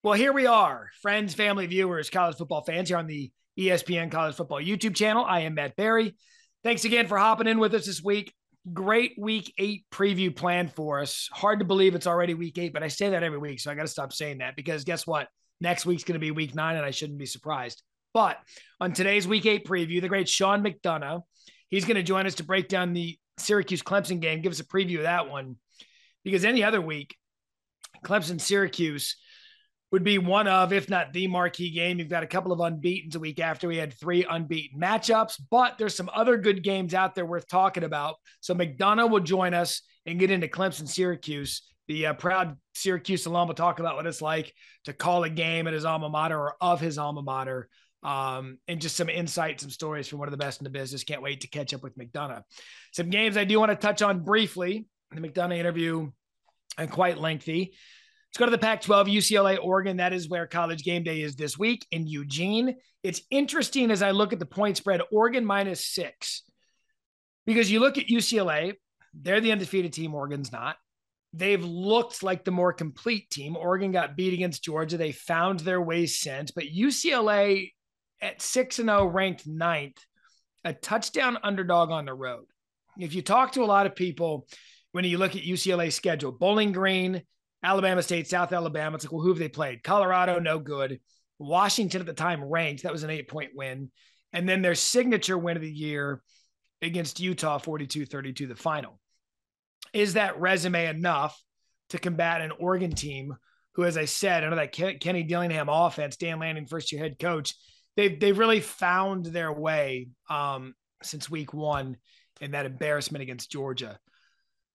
Well, here we are, friends, family, viewers, college football fans here on the ESPN College Football YouTube channel. I am Matt Barrie. Thanks again for hopping in with us this week. Great Week 8 preview planned for us. Hard to believe it's already Week 8, but I say that every week, so I got to stop saying that because guess what? Next week's going to be Week 9, and I shouldn't be surprised. But on today's Week 8 preview, the great Sean McDonough, he's going to join us to break down the Syracuse-Clemson game, give us a preview of that one. Because any other week, Clemson-Syracuse would be one of, if not the marquee game. You've got a couple of unbeatens a week after we had 3 unbeaten matchups, but there's some other good games out there worth talking about. So McDonough will join us and get into Clemson-Syracuse. The proud Syracuse alum will talk about what it's like to call a game at his alma mater or of his alma mater, and just some insights, some stories from one of the best in the business. Can't wait to catch up with McDonough. Some games I do want to touch on briefly. The McDonough interview, and quite lengthy. Let's go to the Pac-12, UCLA, Oregon. That is where College Game Day is this week in Eugene. It's interesting as I look at the point spread, Oregon -6. Because you look at UCLA, they're the undefeated team, Oregon's not. They've looked like the more complete team. Oregon got beat against Georgia. They found their way since. But UCLA at 6-0, ranked 9th, a touchdown underdog on the road. If you talk to a lot of people, when you look at UCLA's schedule, Bowling Green, Alabama State, South Alabama, it's like, well, who have they played? Colorado, no good. Washington at the time ranked. That was an 8-point win. And then their signature win of the year against Utah, 42-32, the final. Is that resume enough to combat an Oregon team who, as I said, under that Kenny Dillingham offense, Dan Lanning, first-year head coach, they've really found their way since week 1 in that embarrassment against Georgia.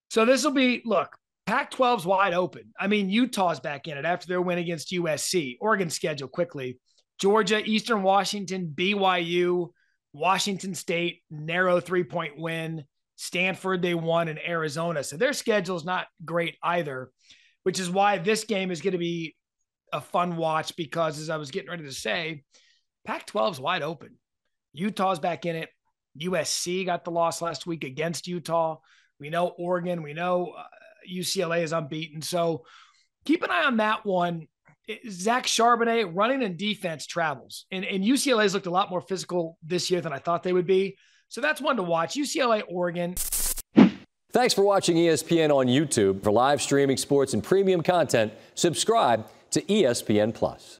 So this will be, look, Pac-12's wide open. I mean, Utah's back in it after their win against USC. Oregon schedule quickly. Georgia, Eastern Washington, BYU, Washington State, narrow 3-point win. Stanford, they won, in Arizona. So their schedule's not great either, which is why this game is going to be a fun watch because, as I was getting ready to say, Pac-12's wide open. Utah's back in it. USC got the loss last week against Utah. We know Oregon. We know UCLA is unbeaten. So keep an eye on that one. Zach Charbonnet, running and defense, travels. And UCLA's looked a lot more physical this year than I thought they would be. So that's one to watch. UCLA, Oregon. Thanks for watching ESPN on YouTube. For live streaming sports and premium content, subscribe to ESPN+.